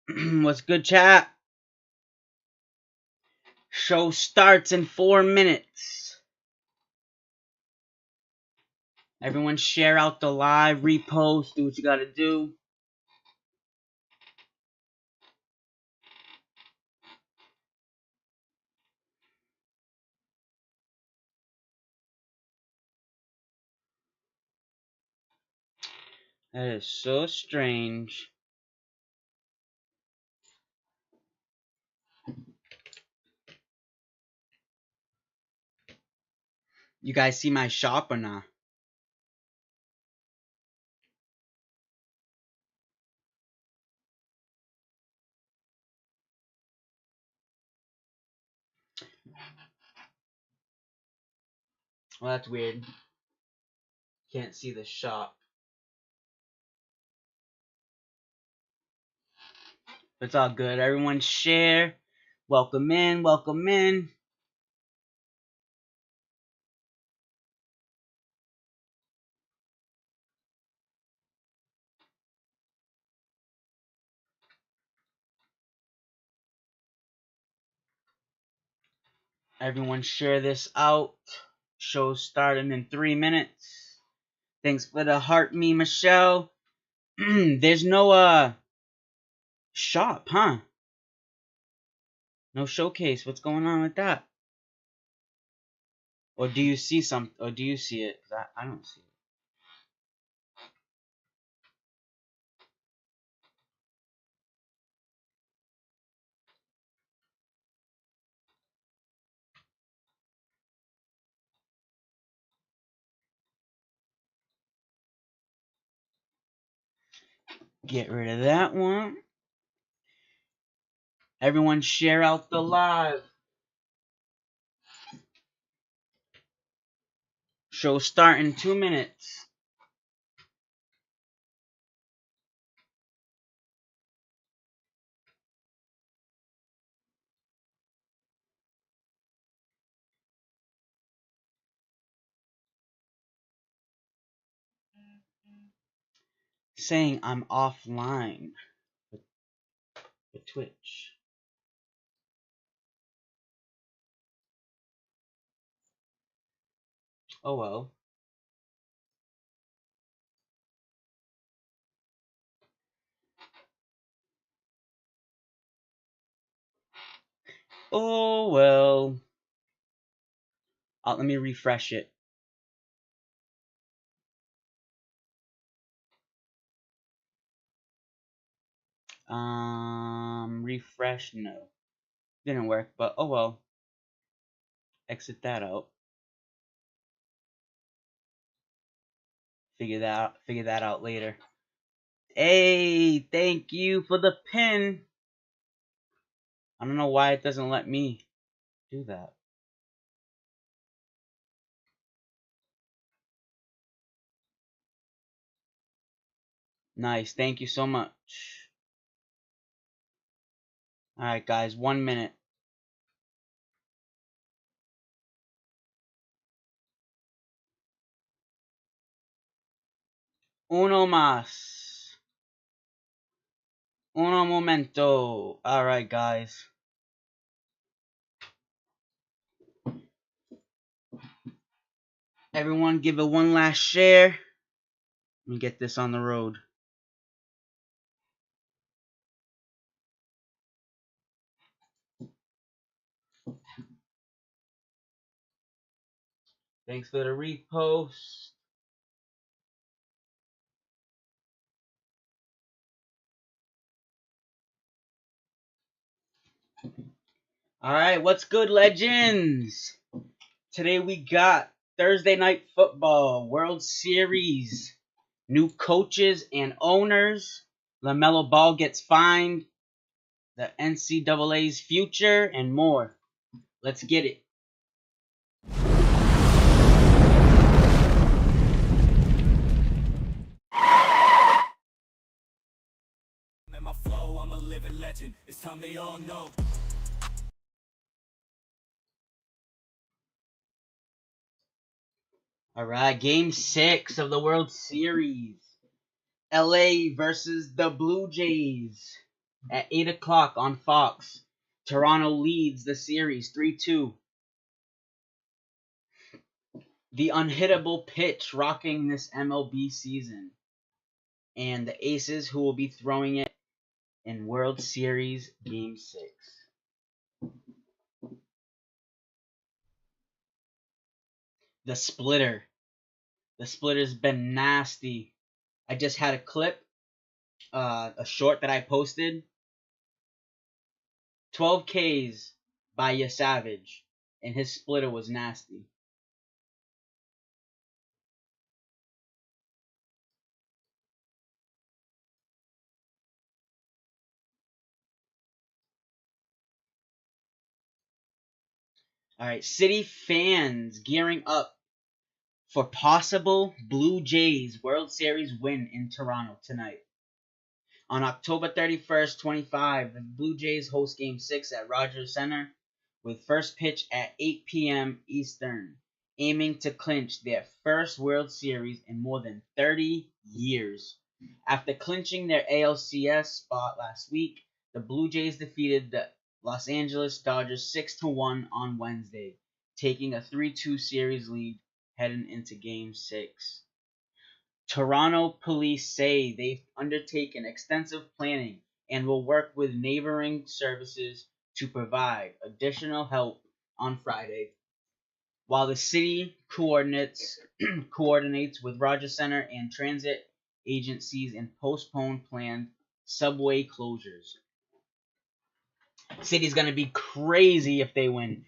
What's good, chat? Show starts in 4 minutes. Everyone share out the live, repost, do what you gotta do. That is so strange. You guys see my shop or not? Well, that's weird. Can't see the shop. It's all good. Everyone share. Welcome in, welcome in. Everyone share this out. Show starting in 3 minutes. Thanks for the heart me, Michelle. There's no shop, huh? No showcase. What's going on with that? Or do you see some? Or do you see it? 'Cause I don't see it. Get rid of that one. Everyone share out the live. Show start in 2 minutes. Saying I'm offline with Twitch. Oh well. Oh well. Let me refresh it. Refresh, no. Didn't work, but oh well. Exit that out. Figure that out later. Hey, thank you for the pin. I don't know why it doesn't let me do that. Nice, thank you so much. Alright guys, 1 minute. Uno más. Uno momento. Alright guys. Everyone give it one last share. Let me get this on the road. Thanks for the repost. Alright, what's good, legends? Today we got Thursday Night Football, World Series, new coaches and owners, LaMelo Ball gets fined, the NCAA's future, and more. Let's get it. My flow, I'm a living legend. It's time they all know. Alright, game 6 of the World Series. LA versus the Blue Jays. At 8 o'clock on Fox, Toronto leads the series 3-2. The unhittable pitch rocking this MLB season. And the Aces who will be throwing it in World Series Game 6. The Splitter. The Splitter's been nasty. I just had a clip, a short that I posted. 12 Ks by Yasavage, and his splitter was nasty. Alright, City fans gearing up for possible Blue Jays World Series win in Toronto tonight. On October 31st, 25, the Blue Jays host Game 6 at Rogers Center with first pitch at 8 p.m. Eastern, aiming to clinch their first World Series in more than 30 years. After clinching their ALCS spot last week, the Blue Jays defeated the Los Angeles Dodgers 6-1 on Wednesday, taking a 3-2 series lead heading into Game 6. Toronto police say they've undertaken extensive planning and will work with neighboring services to provide additional help on Friday, while the city coordinates with Rogers Center and transit agencies and postpone planned subway closures. City's going to be crazy if they win.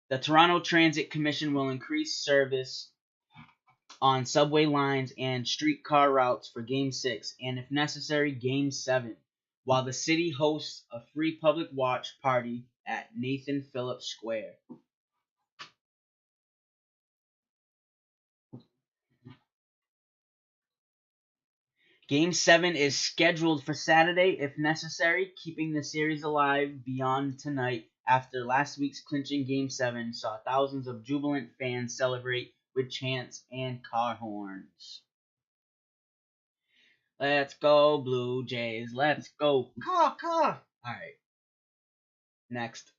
The Toronto Transit Commission will increase service on subway lines and streetcar routes for Game 6 and, if necessary, Game 7, while the city hosts a free public watch party at Nathan Phillips Square. Game 7 is scheduled for Saturday, if necessary, keeping the series alive beyond tonight after last week's clinching Game 7 saw thousands of jubilant fans celebrate with chants and car horns. Let's go, Blue Jays. Let's go. Caw. Alright. Next.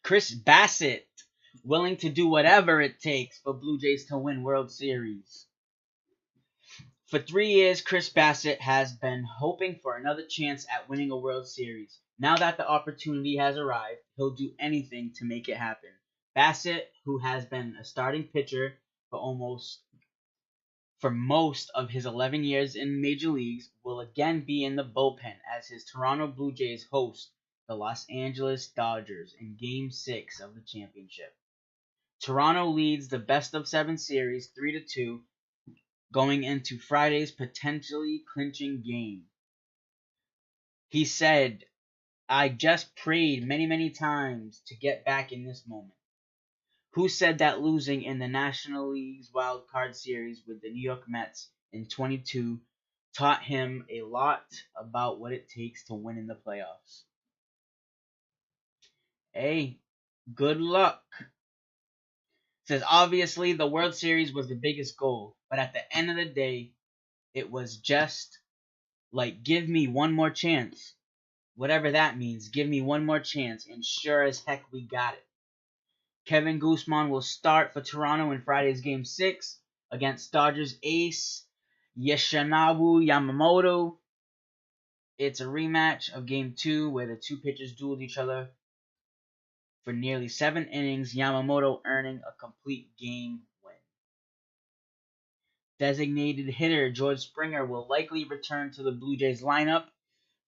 Chris Bassitt, willing to do whatever it takes for Blue Jays to win World Series. For 3 years, Chris Bassitt has been hoping for another chance at winning a World Series. Now that the opportunity has arrived, he'll do anything to make it happen. Bassitt, who has been a starting pitcher for most of his 11 years in Major Leagues, will again be in the bullpen as his Toronto Blue Jays host the Los Angeles Dodgers in Game 6 of the championship. Toronto leads the best-of-7 series 3-2 going into Friday's potentially clinching game. He said, "I just prayed many times to get back in this moment." Who said that losing in the National League's Wild Card Series with the New York Mets in 22 taught him a lot about what it takes to win in the playoffs. Hey, good luck. Says, obviously the World Series was the biggest goal, but at the end of the day, it was just like, give me one more chance. Whatever that means, give me one more chance, and sure as heck we got it. Kevin Gausman will start for Toronto in Friday's Game 6 against Dodgers ace Yoshinobu Yamamoto. It's a rematch of Game 2 where the two pitchers dueled each other for nearly 7 innings, Yamamoto earning a complete game win. Designated hitter George Springer will likely return to the Blue Jays lineup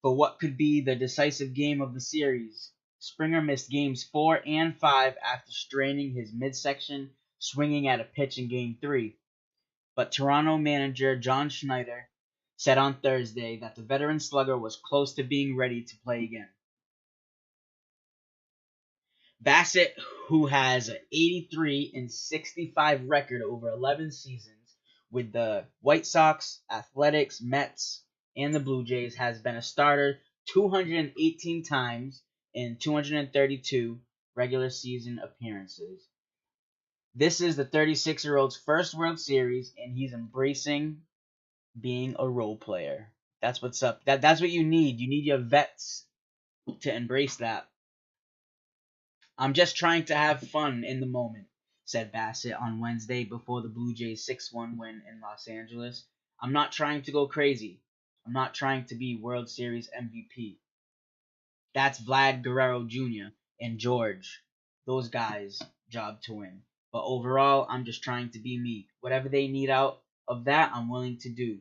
for what could be the decisive game of the series. Springer missed Games 4 and 5 after straining his midsection swinging at a pitch in Game 3. But Toronto manager John Schneider said on Thursday that the veteran slugger was close to being ready to play again. Bassitt, who has an 83-65 record over 11 seasons with the White Sox, Athletics, Mets, and the Blue Jays, has been a starter 218 times in 232 regular season appearances. This is the 36-year-old's first World Series, and he's embracing being a role player. That's what's up. That's what you need. You need your vets to embrace that. I'm just trying to have fun in the moment, said Bassett on Wednesday before the Blue Jays 6-1 win in Los Angeles. I'm not trying to go crazy. I'm not trying to be World Series MVP. That's Vlad Guerrero Jr. and George, those guys' job to win. But overall, I'm just trying to be me. Whatever they need out of that, I'm willing to do.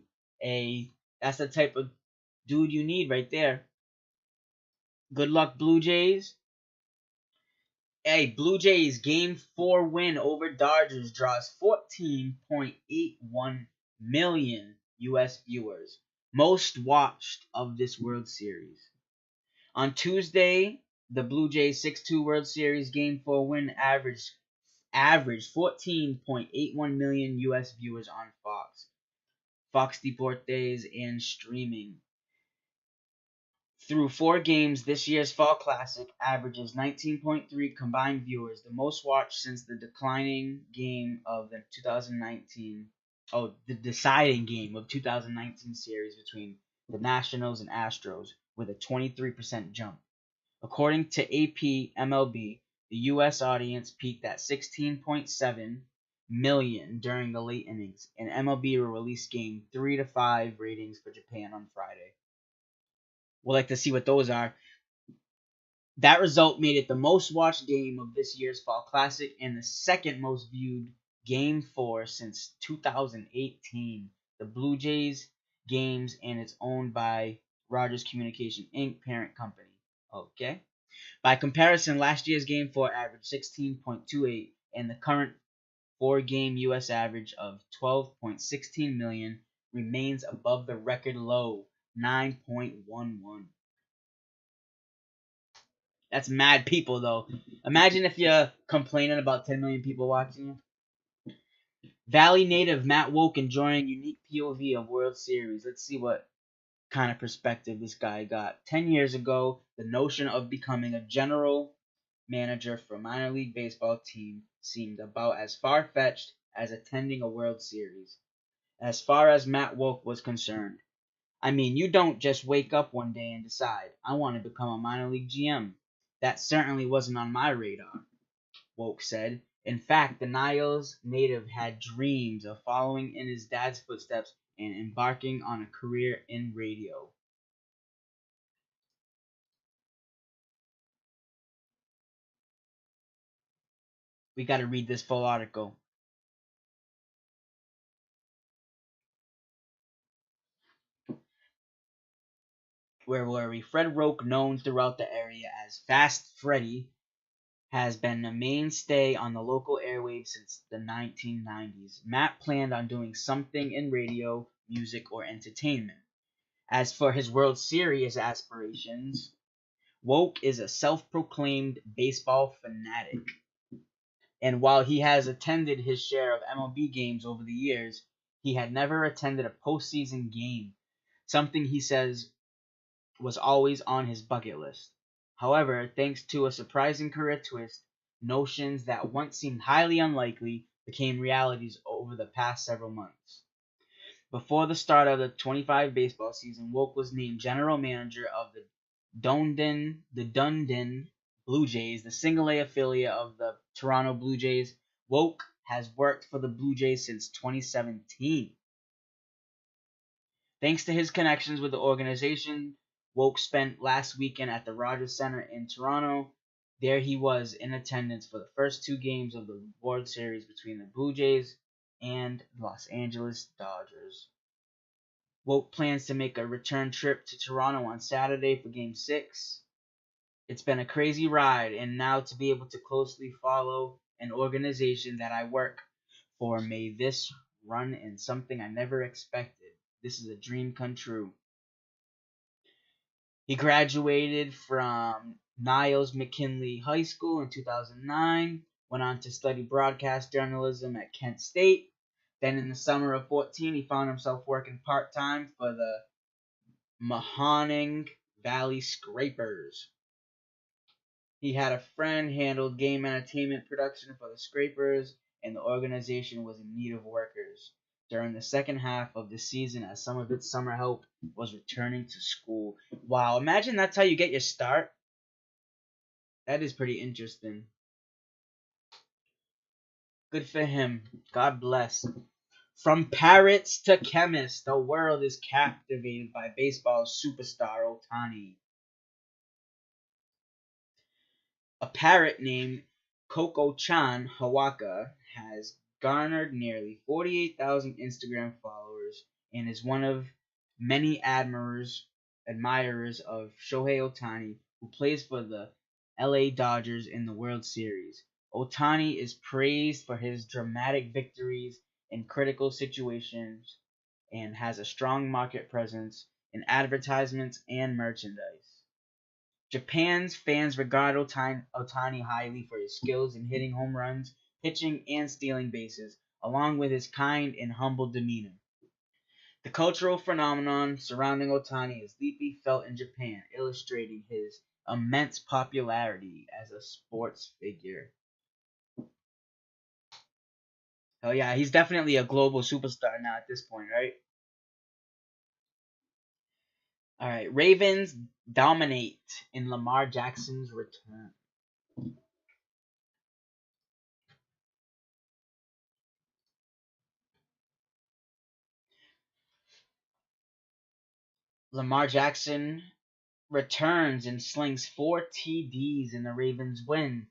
That's the type of dude you need right there. Good luck, Blue Jays. Hey, Blue Jays Game 4 win over Dodgers draws 14.81 million U.S. viewers, most watched of this World Series. On Tuesday, the Blue Jays 6-2 World Series Game 4 win averaged 14.81 million U.S. viewers on Fox Deportes, and streaming. Through 4 games, this year's Fall Classic averages 19.3 combined viewers, the most watched since the declining game of the 2019 the deciding game of 2019 series between the Nationals and Astros with a 23% jump. According to AP MLB, the U.S. audience peaked at 16.7 million during the late innings, and MLB will release Game 3 to 5 ratings for Japan on Friday. We'll like to see what those are. That result made it the most watched game of this year's Fall Classic and the second most viewed Game 4 since 2018. The Blue Jays games, and it's owned by Rogers Communication Inc. parent company. Okay. By comparison, last year's Game 4 averaged 16.28 and the current 4-game U.S. average of 12.16 million remains above the record low 9.11. That's mad people, though. Imagine if you're complaining about 10 million people watching you. Valley native Matt Woke enjoying unique POV of World Series. Let's see what kind of perspective this guy got. 10 years ago, the notion of becoming a general manager for a minor league baseball team seemed about as far-fetched as attending a World Series. As far as Matt Woke was concerned, I mean, you don't just wake up one day and decide, I want to become a minor league GM. That certainly wasn't on my radar, Woke said. In fact, the Niles native had dreams of following in his dad's footsteps and embarking on a career in radio. We got to read this full article. Where were we? Fred Roke, known throughout the area as Fast Freddy, has been a mainstay on the local airwaves since the 1990s. Matt planned on doing something in radio, music, or entertainment. As for his World Series aspirations, Woke is a self-proclaimed baseball fanatic. And while he has attended his share of MLB games over the years, he had never attended a postseason game, something he says was always on his bucket list. However, thanks to a surprising career twist, notions that once seemed highly unlikely became realities over the past several months. Before the start of the 25 baseball season, Woke was named general manager of the Dunedin Blue Jays, the single-A affiliate of the Toronto Blue Jays. Woke has worked for the Blue Jays since 2017. Thanks to his connections with the organization, Woke spent last weekend at the Rogers Center in Toronto. There he was in attendance for the first 2 games of the World Series between the Blue Jays and Los Angeles Dodgers. Woke plans to make a return trip to Toronto on Saturday for Game 6. It's been a crazy ride, and now to be able to closely follow an organization that I work for made this run in something I never expected. This is a dream come true. He graduated from Niles McKinley High School in 2009, went on to study broadcast journalism at Kent State. Then in the summer of 14, he found himself working part-time for the Mahoning Valley Scrapers. He had a friend handled game entertainment production for the Scrapers, and the organization was in need of workers. during the second half of the season as some of its summer help was returning to school. Wow, imagine that's how you get your start. That is pretty interesting. Good for him. God bless. From parrots to chemists, the world is captivated by baseball superstar Ohtani. A parrot named Coco-chan Hawaka has garnered nearly 48,000 Instagram followers and is one of many admirers of Shohei Ohtani, who plays for the LA Dodgers in the World Series. Ohtani is praised for his dramatic victories in critical situations and has a strong market presence in advertisements and merchandise. Japan's fans regard Ohtani highly for his skills in hitting home runs, pitching, and stealing bases, along with his kind and humble demeanor. The cultural phenomenon surrounding Ohtani is deeply felt in Japan, illustrating his immense popularity as a sports figure. Oh yeah, he's definitely a global superstar now at this point, right? All right, Ravens dominate in Lamar Jackson's return. Lamar Jackson returns and slings 4 TDs in the Ravens win.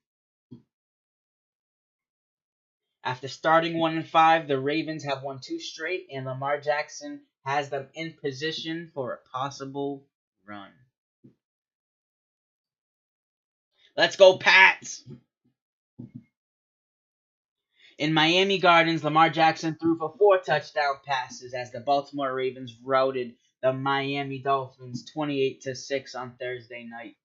After starting 1-5, the Ravens have won 2 straight, and Lamar Jackson has them in position for a possible run. Let's go, Pats! In Miami Gardens, Lamar Jackson threw for 4 touchdown passes as the Baltimore Ravens routed the Miami Dolphins 28-6 on Thursday night.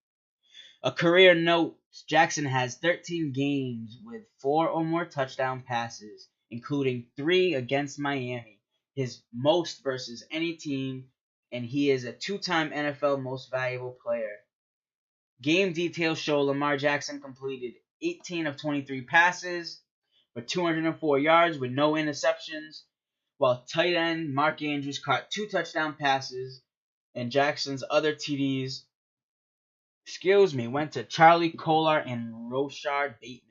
A career note, Jackson has 13 games with 4 or more touchdown passes, including 3 against Miami, his most versus any team, and he is a 2-time NFL Most Valuable Player. Game details show Lamar Jackson completed 18 of 23 passes for 204 yards with no interceptions, while tight end Mark Andrews caught 2 touchdown passes, and Jackson's other TDs went to Charlie Kolar and Rashard Bateman.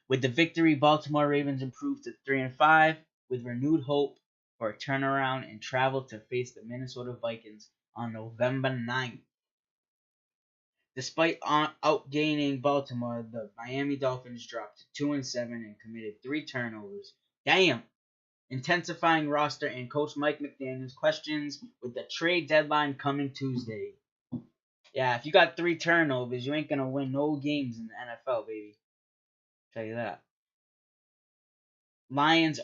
With the victory, Baltimore Ravens improved to 3-5 with renewed hope for a turnaround and travel to face the Minnesota Vikings on November 9th. Despite outgaining Baltimore, the Miami Dolphins dropped to 2-7 and committed 3 turnovers. Damn! Intensifying roster and coach Mike McDaniel's questions with the trade deadline coming Tuesday. Yeah, if you got 3 turnovers, you ain't gonna win no games in the NFL, baby. Tell you that. Lions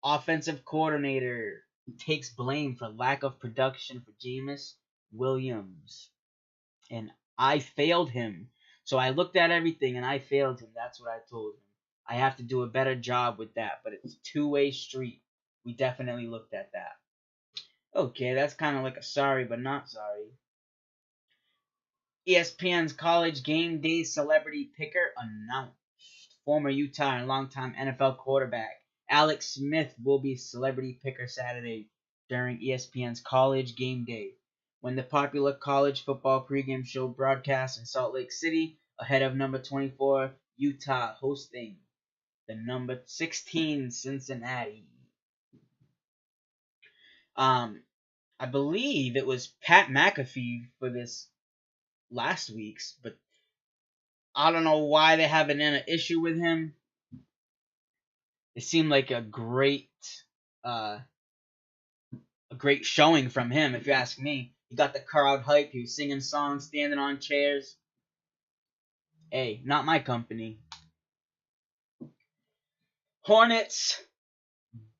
offensive coordinator takes blame for lack of production for Jameis Williams. And I failed him. So I looked at everything and I failed him. That's what I told him. I have to do a better job with that, but it's a two-way street. We definitely looked at that. Okay, that's kind of like a sorry but not sorry. ESPN's College Game Day celebrity picker announced. Former Utah and longtime NFL quarterback Alex Smith will be celebrity picker Saturday during ESPN's College Game Day, when the popular college football pregame show broadcasts in Salt Lake City ahead of number 24 Utah hosting the number 16 Cincinnati. I believe it was Pat McAfee for this last week's, but I don't know why they have an issue with him. It seemed like a great showing from him, if you ask me. He got the crowd hyped. He was singing songs, standing on chairs. Hey, not my company. Hornets,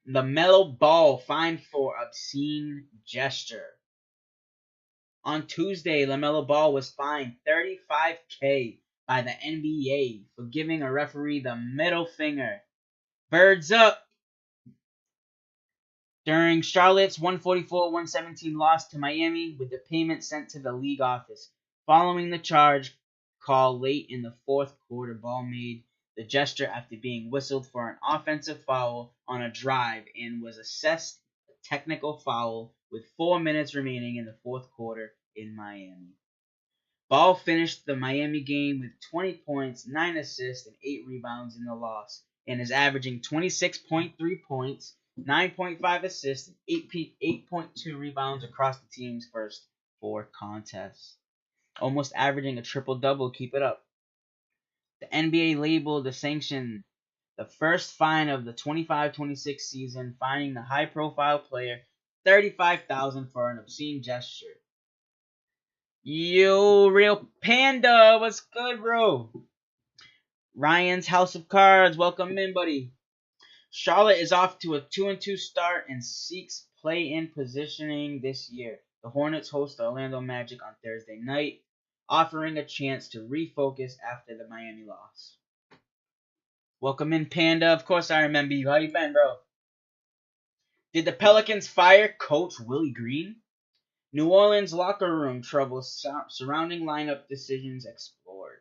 LaMelo Ball fined for obscene gesture. On Tuesday, LaMelo Ball was fined $35,000 by the NBA for giving a referee the middle finger. Birds up! During Charlotte's 144-117 loss to Miami, with the payment sent to the league office. Following the charge call late in the fourth quarter, Ball made the gesture after being whistled for an offensive foul on a drive and was assessed a technical foul with 4 minutes remaining in the fourth quarter in Miami. Ball finished the Miami game with 20 points, 9 assists, and 8 rebounds in the loss, and is averaging 26.3 points, 9.5 assists, and 8.2 rebounds across the team's first 4 contests. Almost averaging a triple-double. Keep it up. The NBA labeled the sanction the first fine of the 25-26 season, fining the high-profile player $35,000 for an obscene gesture. Yo, Real Panda, what's good, bro? Ryan's House of Cards, welcome in, buddy. Charlotte is off to a 2-2 start and seeks play-in positioning this year. The Hornets host the Orlando Magic on Thursday night, offering a chance to refocus after the Miami loss. Welcome in, Panda. Of course I remember you. How you been, bro? Did the Pelicans fire Coach Willie Green? New Orleans locker room trouble surrounding lineup decisions explored.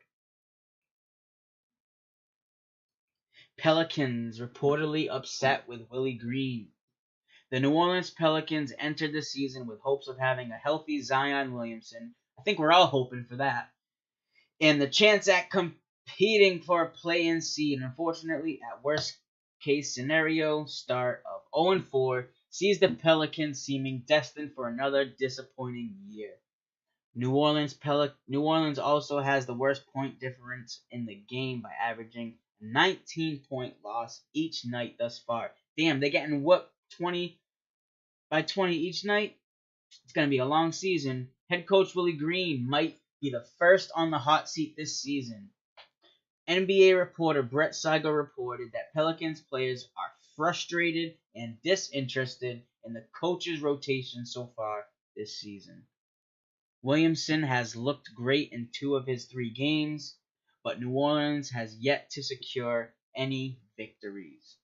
Pelicans reportedly upset with Willie Green. The New Orleans Pelicans entered the season with hopes of having a healthy Zion Williamson. I think we're all hoping for that. And the chance at competing for a play-in seed. Unfortunately, at worst case scenario, start of 0-4 sees the Pelicans seeming destined for another disappointing year. New Orleans also has the worst point difference in the game by averaging a 19-point loss each night thus far. Damn, they're getting whooped 20 each night. It's going to be a long season. Head coach Willie Green might be the first on the hot seat this season. NBA reporter Brett Seigel reported that Pelicans players are frustrated and disinterested in the coach's rotation so far this season. Williamson has looked great in 2 of his 3 games, but New Orleans has yet to secure any victories.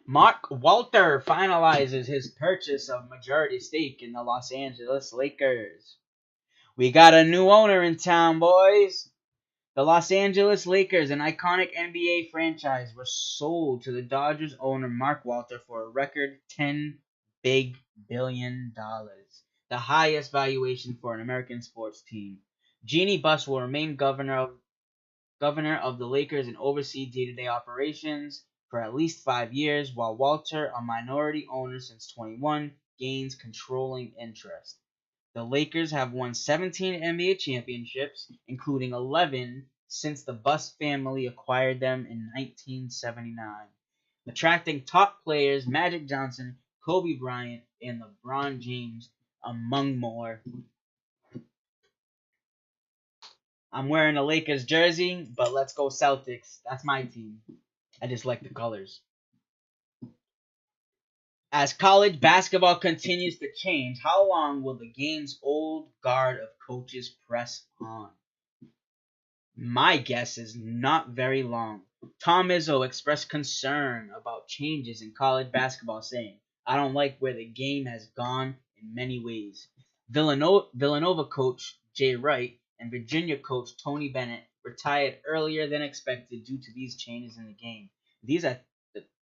Mark Walter finalizes his purchase of majority stake in the Los Angeles Lakers. We got a new owner in town, boys. The Los Angeles Lakers, an iconic NBA franchise, were sold to the Dodgers owner Mark Walter for a record $10 billion, the highest valuation for an American sports team. Jeannie Buss will remain governor of the Lakers and oversee day-to-day operations for at least 5 years, while Walter, a minority owner since 2021, gains controlling interest. The Lakers have won 17 NBA championships, including 11 since the Buss family acquired them in 1979, attracting top players Magic Johnson, Kobe Bryant, and LeBron James, among more. I'm wearing a Lakers jersey, but let's go Celtics. That's my team. I just like the colors. As college basketball continues to change, how long will the game's old guard of coaches press on? My guess is not very long. Tom Izzo expressed concern about changes in college basketball, saying, "I don't like where the game has gone in many ways." Villanova coach Jay Wright and Virginia coach Tony Bennett retired earlier than expected due to these changes in the game. These are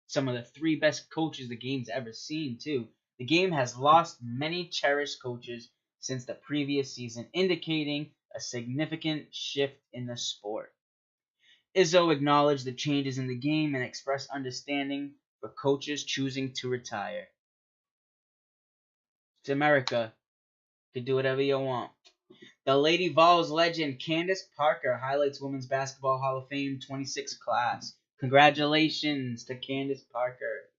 some of the 3 best coaches the game's ever seen, too. The game has lost many cherished coaches since the previous season, indicating a significant shift in the sport. Izzo acknowledged the changes in the game and expressed understanding for coaches choosing to retire. It's America. You can do whatever you want. The Lady Vols legend Candace Parker highlights Women's Basketball Hall of Fame 26 class. Congratulations to Candace Parker.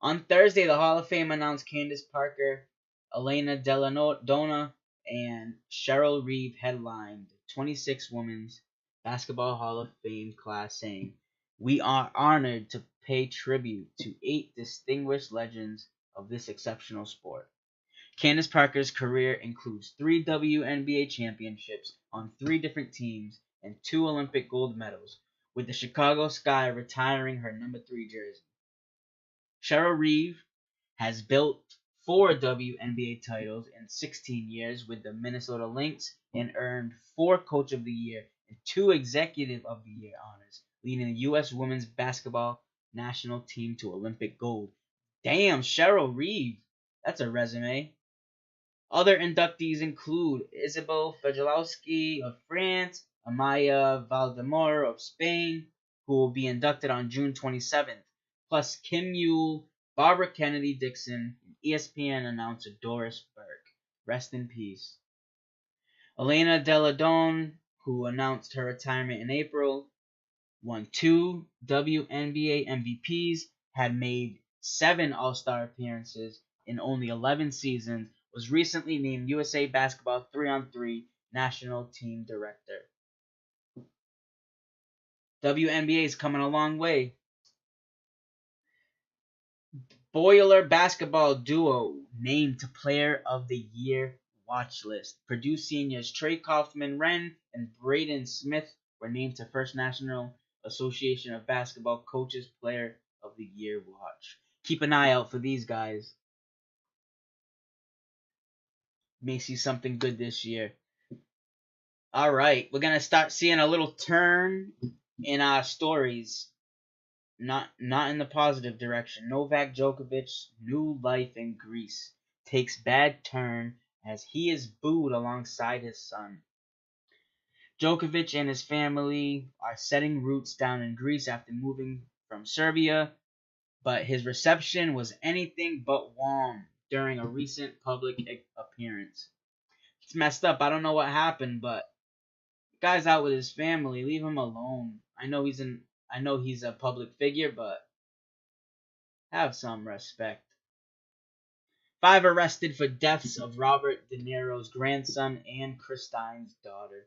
On Thursday, the Hall of Fame announced Candace Parker, Elena Della and Cheryl Reeve headlined the 26 Women's Basketball Hall of Fame class, saying, "We are honored to pay tribute to 8 distinguished legends of this exceptional sport." Candace Parker's career includes 3 WNBA championships on 3 different teams and 2 Olympic gold medals, with the Chicago Sky retiring her number 3 jersey. Cheryl Reeve has built 4 WNBA titles in 16 years with the Minnesota Lynx and earned 4 Coach of the Year and 2 Executive of the Year honors, leading the U.S. women's basketball national team to Olympic gold. Damn, Cheryl Reeve. That's a resume. Other inductees include Isabel Fedulowski of France, Amaya Valdemar of Spain, who will be inducted on June 27th, plus Kim Yule, Barbara Kennedy Dixon, and ESPN announcer Doris Burke. Rest in peace. Elena Delle Donne, who announced her retirement in April, won 2 WNBA MVPs, had made 7 All-Star appearances in only 11 seasons, was recently named USA Basketball 3-on-3 National Team Director. WNBA is coming a long way. Boiler basketball duo named to Player of the Year watch list. Purdue seniors Trey Kaufman-Renn and Braden Smith were named to First National Association of Basketball Coaches Player of the Year watch. Keep an eye out for these guys. May see something good this year. All right, we're gonna start seeing a little turn in our stories. Not in the positive direction. Novak Djokovic's new life in Greece takes bad turn as he is booed alongside his son. Djokovic and his family are setting roots down in Greece after moving from Serbia, but his reception was anything but warm during a recent public appearance. It's messed up. I don't know what happened, but the guy's out with his family. Leave him alone. I know he's a public figure, but have some respect. 5 arrested for deaths of Robert De Niro's grandson and Christine's daughter.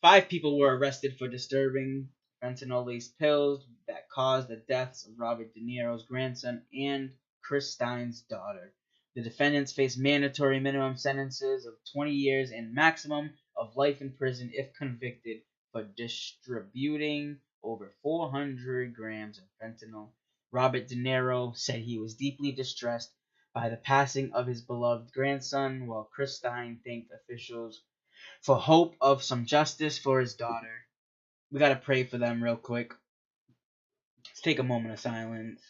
5 people were arrested for distributing fentanyl-laced pills that caused the deaths of Robert De Niro's grandson and Christine's daughter. The defendants face mandatory minimum sentences of 20 years and maximum of life in prison if convicted for distributing over 400 grams of fentanyl. Robert De Niro said he was deeply distressed by the passing of his beloved grandson, while Christine thanked officials for hope of some justice for his daughter. We gotta pray for them real quick. Let's take a moment of silence.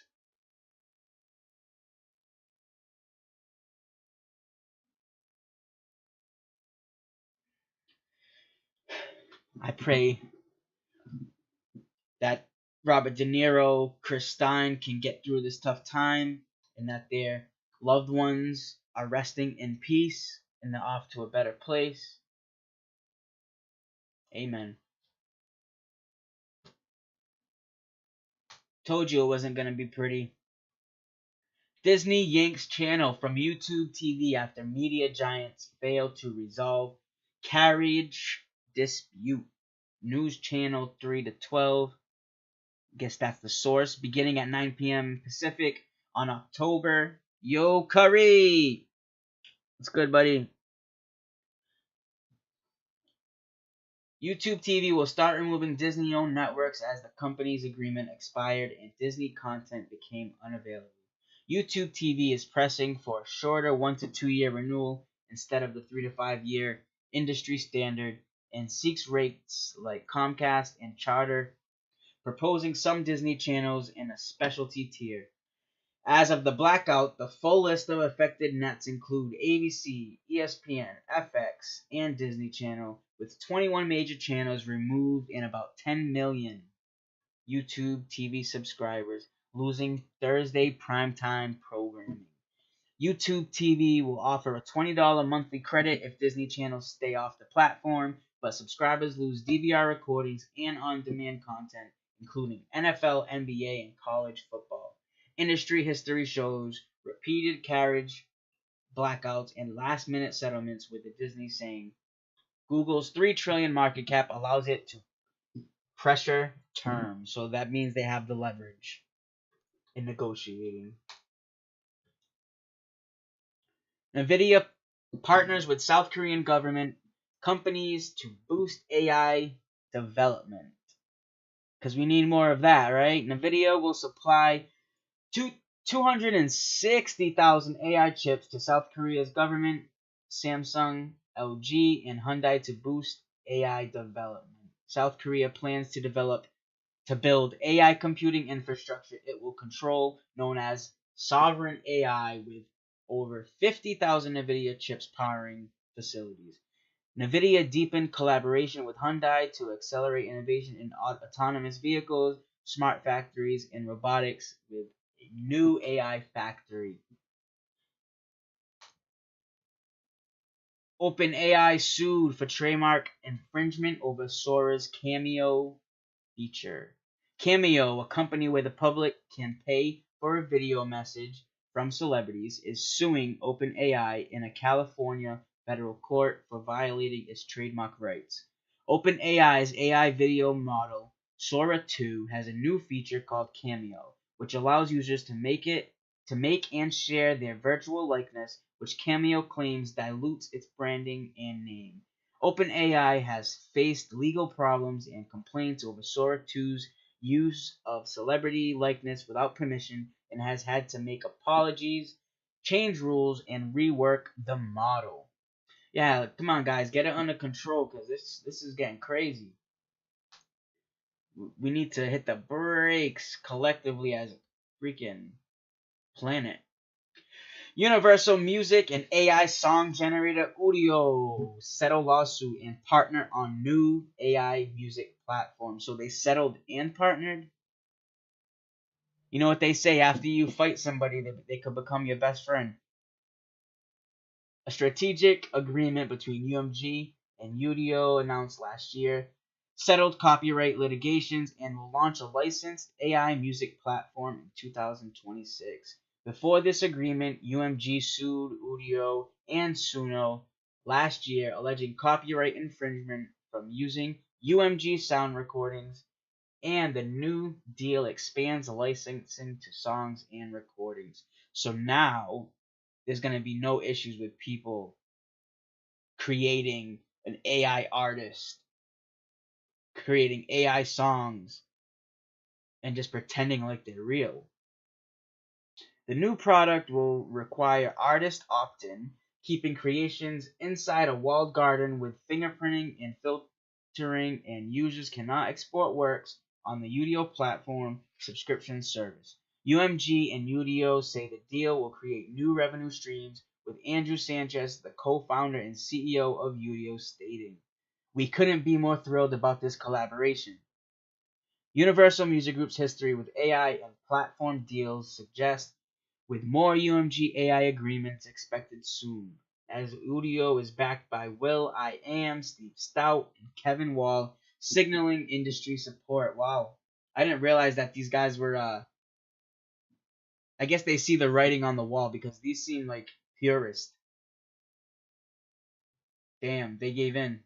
I pray that Robert De Niro, Christine can get through this tough time and that their loved ones are resting in peace and they're off to a better place. Amen. Told you it wasn't going to be pretty. Disney yanks channel from YouTube TV after media giants fail to resolve carriage dispute. News channel 3 to 12. Guess that's the source. Beginning at 9 p.m. Pacific on October. Yo, Curry! What's good, buddy? YouTube TV will start removing Disney-owned networks as the company's agreement expired and Disney content became unavailable. YouTube TV is pressing for a shorter 1 to 2 year renewal instead of the 3 to 5 year industry standard and seeks rates like Comcast and Charter, proposing some Disney channels in a specialty tier. As of the blackout, the full list of affected nets include ABC, ESPN, FX, and Disney Channel, with 21 major channels removed and about 10 million YouTube TV subscribers losing Thursday primetime programming. YouTube TV will offer a $20 monthly credit if Disney channels stay off the platform, but subscribers lose DVR recordings and on-demand content, including NFL, NBA, and college football. Industry history shows repeated carriage blackouts and last-minute settlements, with the Disney saying Google's $3 trillion market cap allows it to pressure terms. So that means they have the leverage in negotiating. NVIDIA partners with South Korean government companies to boost AI development. Because we need more of that, right? NVIDIA will supply 260,000 AI chips to South Korea's government, Samsung, LG, and Hyundai to boost AI development. South Korea plans to build AI computing infrastructure it will control, known as sovereign AI, with over 50,000 NVIDIA chips powering facilities. NVIDIA deepened collaboration with Hyundai to accelerate innovation in autonomous vehicles, smart factories, and robotics with a new AI factory. OpenAI sued for trademark infringement over Sora's Cameo feature. Cameo, a company where the public can pay for a video message from celebrities, is suing OpenAI in a California federal court for violating its trademark rights. OpenAI's AI video model, Sora 2, has a new feature called Cameo, which allows users to make and share their virtual likeness, which Cameo claims dilutes its branding and name. OpenAI has faced legal problems and complaints over Sora 2's use of celebrity likeness without permission and has had to make apologies, change rules, and rework the model. Yeah, come on, guys, get it under control because this is getting crazy. We need to hit the brakes collectively as a freaking planet. Universal Music and AI song generator Udio settle lawsuit and partner on new AI music platform. So they settled and partnered. You know what they say, after you fight somebody, they could become your best friend. A strategic agreement between UMG and Udio announced last year settled copyright litigations and will launch a licensed AI music platform in 2026. Before this agreement, UMG sued Udio and Suno last year, alleging copyright infringement from using UMG sound recordings, and the new deal expands licensing to songs and recordings. So now there's going to be no issues with people creating an AI artist, creating AI songs, and just pretending like they're real. The new product will require artist opt-in, keeping creations inside a walled garden with fingerprinting and filtering, and users cannot export works on the Udio platform subscription service. UMG and Udio say the deal will create new revenue streams, with Andrew Sanchez, the co-founder and CEO of Udio, stating, "We couldn't be more thrilled about this collaboration." Universal Music Group's history with AI and platform deals suggests with more UMG AI agreements expected soon, as Udio is backed by will.i.am, Steve Stoute, and Kevin Wall, signaling industry support. Wow, I didn't realize that these guys were, I guess they see the writing on the wall because these seem like purists. Damn, they gave in.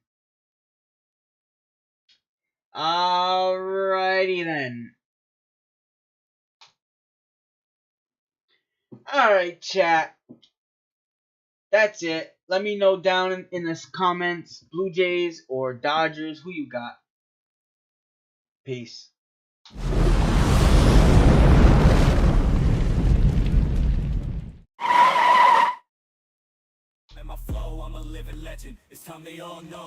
Alrighty then. Alright, chat. That's it. Let me know down in the comments, Blue Jays or Dodgers, who you got. Peace. And my flow, I'm a living legend. It's time they all know.